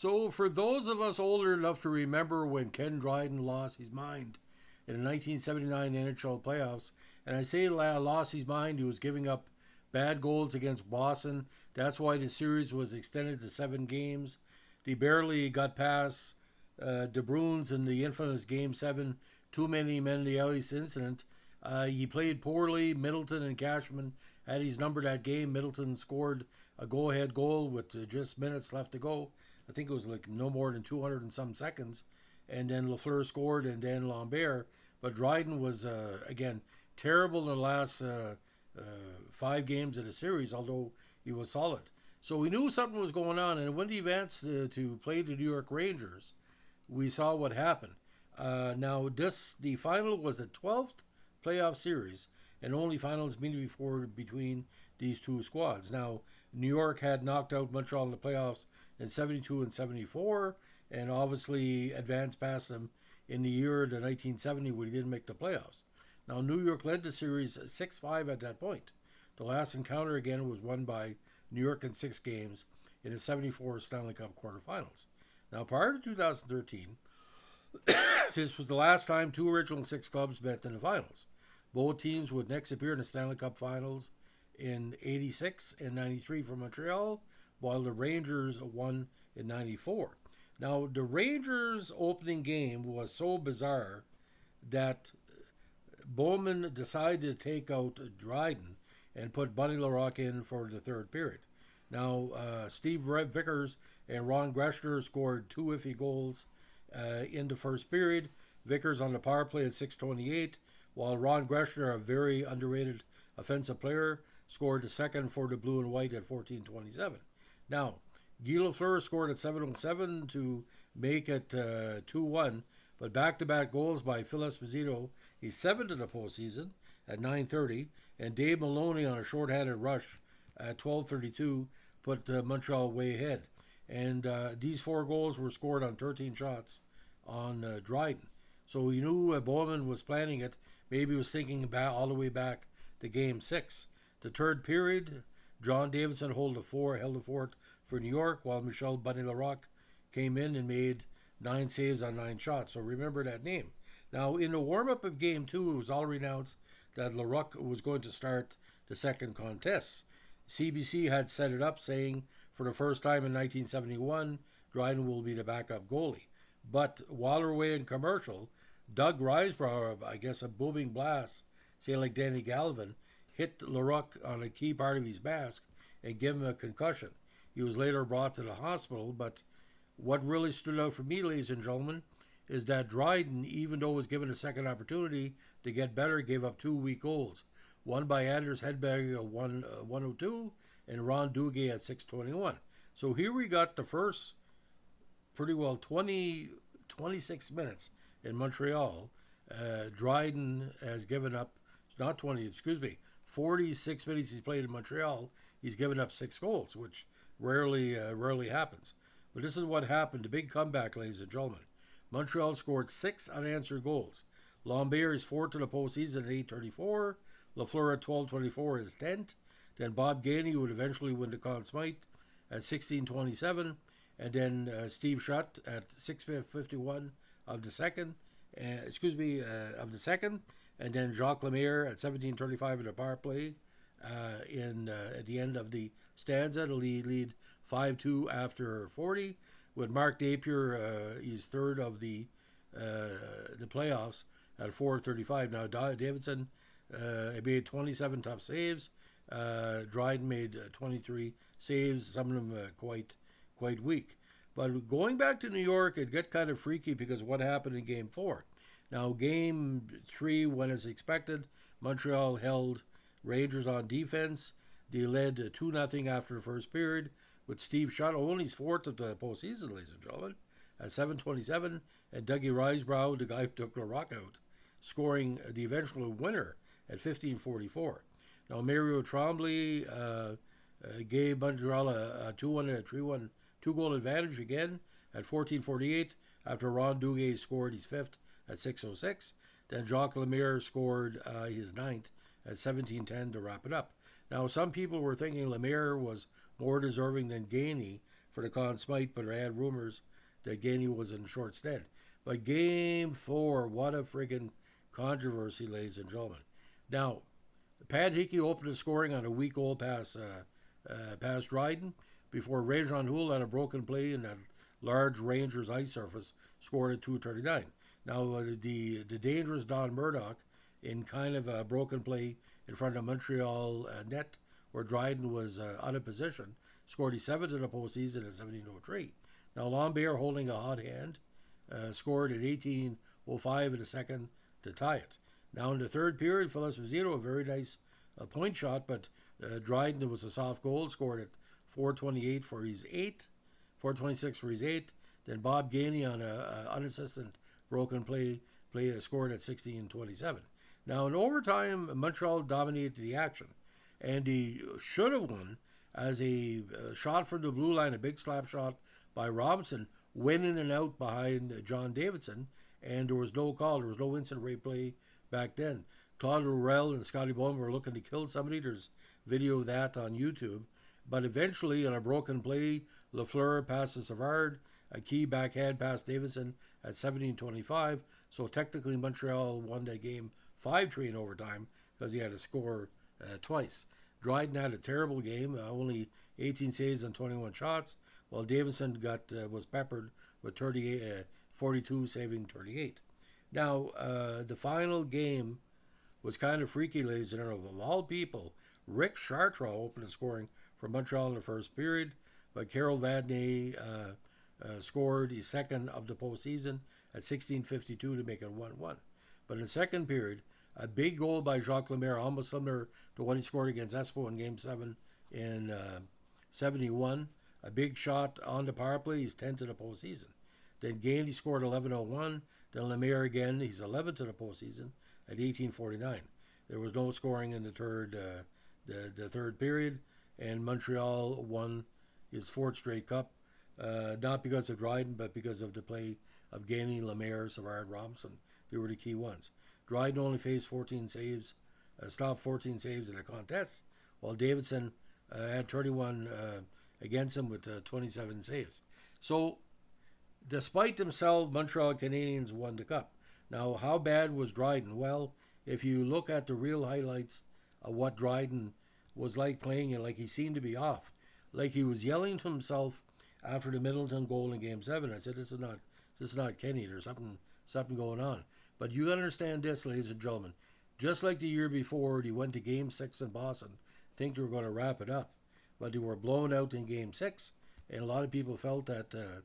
So, for those of us older enough to remember when Ken Dryden lost his mind in the 1979 NHL playoffs, and I say lost his mind, he was giving up bad goals against Boston. That's why the series was extended to 7 games. They barely got past the Bruins in the infamous Game 7, too many men in the ice incident. He played poorly. Middleton and Cashman had his number that game. Middleton scored a go-ahead goal with just minutes left to go. I think it was like no more than 200 and some seconds. And then Lafleur scored and then Lambert. But Dryden was, again, terrible in the last 5 games of the series, although he was solid. So we knew something was going on. And when he advanced to play the New York Rangers, we saw what happened. Now, the final was the 12th playoff series and only finals meeting between these two squads. Now, New York had knocked out Montreal in the playoffs in 72 and 74, and obviously advanced past them in the year of 1970 when he didn't make the playoffs. Now, New York led the series 6-5 at that point. The last encounter again was won by New York in 6 games in the 74 Stanley Cup quarterfinals. Now, prior to 2013, this was the last time two original 6 clubs met in the finals. Both teams would next appear in the Stanley Cup finals in 86 and 93 for Montreal, while the Rangers won in 94. Now, the Rangers' opening game was so bizarre that Bowman decided to take out Dryden and put Buddy LaRocque in for the third period. Now, Steve Vickers and Ron Greschner scored 2 iffy goals in the first period. Vickers on the power play at 6:28, while Ron Greschner, a very underrated offensive player, scored the second for the blue and white at 14:27. Now, Guy Lafleur scored at 7:07 to make it 2-1, but back-to-back goals by Phil Esposito, he's 7th in the postseason at 9:30, and Dave Maloney on a shorthanded rush at 12:32 put Montreal way ahead. And these 4 goals were scored on 13 shots on Dryden. So you knew Bowman was planning it. Maybe he was thinking about all the way back to Game 6. The third period, John Davidson held the fort for New York, while Michel Buddy LaRocque came in and made 9 saves on 9 shots. So remember that name. Now, in the warm-up of Game 2, it was already announced that LaRocque was going to start the second contest. CBC had set it up saying for the first time in 1971, Dryden will be the backup goalie. But while we're away in commercial, Doug Risebrough, I guess a booming blast, say like Danny Galvin, hit LaRocque on a key part of his mask and gave him a concussion. He was later brought to the hospital, but what really stood out for me, ladies and gentlemen, is that Dryden, even though was given a second opportunity to get better, gave up 2 weak goals. One by Anders Hedberg at 1:02 and Ron Duguay at 6:21. So here we got the first pretty well 26 minutes in Montreal. Dryden has given up, not 20, 46 minutes he's played in Montreal. He's given up 6 goals, which rarely happens. But this is what happened. The big comeback, ladies and gentlemen. Montreal scored 6 unanswered goals. Lambert is 4th to the postseason at 8:34. Lafleur at 12:24 is 10th. Then Bob Gainey would eventually win the Conn Smythe at 16:27. And then Steve Shutt at 6:51 of the second. Of the second. And then Jacques Lemaire at 17:35 in the power play. At the end of the stanza, the lead 5-2 after 40. With Mark Napier, he's third of the playoffs at 4:35. Now Davidson made 27 tough saves. Dryden made 23 saves, some of them quite weak. But going back to New York, it got kind of freaky because of what happened in Game 4. Now, Game 3 went as expected. Montreal held Rangers on defense. They led 2-0 after the first period, with Steve Shutt only 4th of the postseason, ladies and gentlemen, at 7:27, and Dougie Risebrough, the guy who took LaRocque out, scoring the eventual winner at 15:44. Now, Mario Tremblay gave Montreal a 2-1 and a 3-1 2-goal advantage again at 14:48 after Ron Duguay scored his 5th at 6:06. Then Jacques Lemaire scored his 9th at 17:10 to wrap it up. Now, some people were thinking Lemaire was more deserving than Gainey for the Conn Smythe, but I had rumors that Gainey was in short stead. But game 4, what a friggin' controversy, ladies and gentlemen. Now, Pat Hickey opened the scoring on a weak goal past Dryden before Rajon Houle on a broken play in that large Rangers ice surface scored at 2:39. Now, the dangerous Don Murdoch in kind of a broken play in front of Montreal net where Dryden was out of position scored his 7th in the postseason at 17:03. Now, Lambert holding a hot hand scored at 18:05 in the second to tie it. Now in the third period, Philip Esposito, a very nice point shot, but Dryden was a soft goal, scored at 4:28 for his 8, 4:26 for his 8. Then Bob Gainey on a unassisted broken play scored at 16:27. Now in overtime, Montreal dominated the action, and he should have won as a shot from the blue line, a big slap shot by Robinson, went in and out behind John Davidson, and there was no call. There was no instant replay back then. Claude Laurel and Scotty Bowman were looking to kill somebody. There's video of that on YouTube. But eventually, on a broken play, Lafleur passed to Savard, a key backhand past Davidson at 17:25. So technically, Montreal won that game 5-3 in overtime because he had to score twice. Dryden had a terrible game, only 18 saves and 21 shots, while Davidson was peppered with 42, saving 38. Now, the final game was kind of freaky, ladies and gentlemen. Of all people, Rick Chartrand opened the scoring for Montreal in the first period, but Carol Vadnais scored his second of the postseason at 16:52 to make it 1-1. But in the second period, a big goal by Jacques Lemaire, almost similar to what he scored against Espo in Game 7 in 71. A big shot on the power play, he's 10th to the postseason. Then Gainey scored 11:01. Then Lemaire again, he's 11th to the postseason at 18:49. There was no scoring in the third period, and Montreal won his 4th straight cup, not because of Dryden, but because of the play of Gainey, Lemaire, Savard, Robinson. They were the key ones. Dryden only faced 14 saves, stopped 14 saves in the contest, while Davidson had 31 against him with 27 saves. So, despite themselves, Montreal Canadiens won the cup. Now, how bad was Dryden? Well, if you look at the real highlights of what Dryden was like playing, and like he seemed to be off, like he was yelling to himself after the Middleton goal in Game 7. I said, "This is not Kenny. There's something going on." But you understand this, ladies and gentlemen. Just like the year before, he went to Game 6 in Boston, think they were going to wrap it up, but they were blown out in Game 6, and a lot of people felt that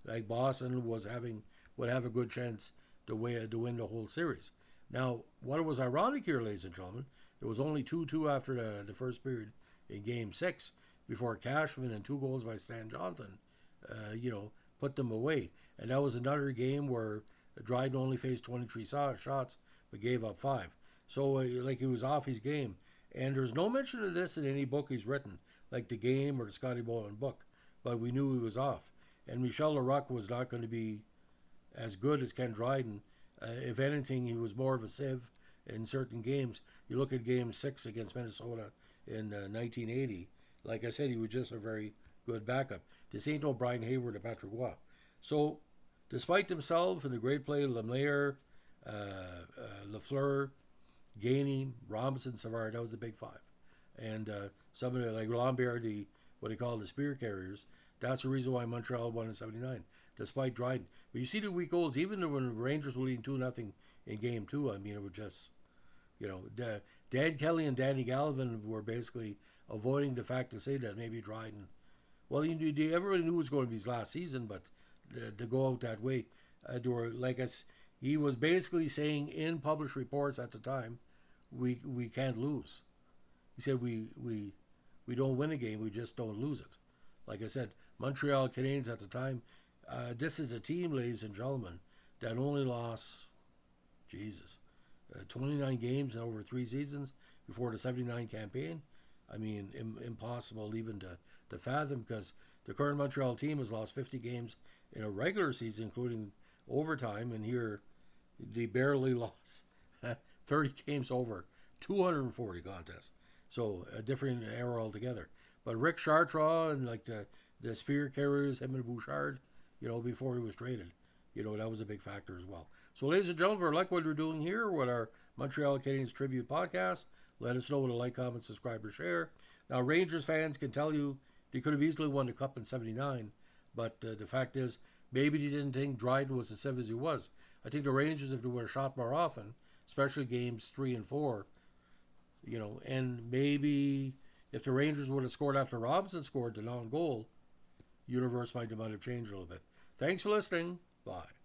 like Boston would have a good chance to win the whole series. Now, what was ironic here, ladies and gentlemen, it was only 2-2 after the first period in Game 6 before Cashman and 2 goals by Stan Jonathan, put them away. And that was another game where Dryden only faced 23 shots but gave up 5. So, like he was off his game. And there's no mention of this in any book he's written, like The Game or the Scotty Bowman book. But we knew he was off. And Michel Larocque was not going to be as good as Ken Dryden. If anything, he was more of a sieve in certain games. You look at Game 6 against Minnesota in 1980. Like I said, he was just a very good backup. This ain't no Brian Hayward or Patrick Roy. So, despite themselves and the great play of Lemaire, Lafleur, Gainey, Robinson, Savard, that was the big 5. And some of the, like Lambert, what they call the spear carriers, that's the reason why Montreal won in 79, despite Dryden. But you see the weak goals, even when the Rangers were leading 2-0 in Game 2, I mean, it was just, Dan Kelly and Danny Gallivan were basically avoiding the fact to say that maybe Dryden, well, everybody knew it was going to be his last season, but to go out that way, they were, like us, he was basically saying in published reports at the time, we can't lose. He said we don't win a game, we just don't lose it. Like I said, Montreal Canadiens at the time, this is a team, ladies and gentlemen, that only lost, 29 games in over 3 seasons before the 79 campaign. I mean, impossible even to fathom, because the current Montreal team has lost 50 games in a regular season, including overtime, and here they barely lost 30 games over 240 contests. So a different era altogether. But Rick Chartrand and like the the spear carriers, him and Bouchard, before he was traded. That was a big factor as well. So, ladies and gentlemen, if you like what we're doing here with our Montreal Canadiens Tribute podcast, let us know with a like, comment, subscribe, or share. Now, Rangers fans can tell you they could have easily won the Cup in '79, but the fact is, maybe they didn't think Dryden was as stiff as he was. I think the Rangers, if they would have shot more often, especially games 3 and 4, and maybe if the Rangers would have scored after Robinson scored the non-goal, universe might have changed a little bit. Thanks for listening. Bye.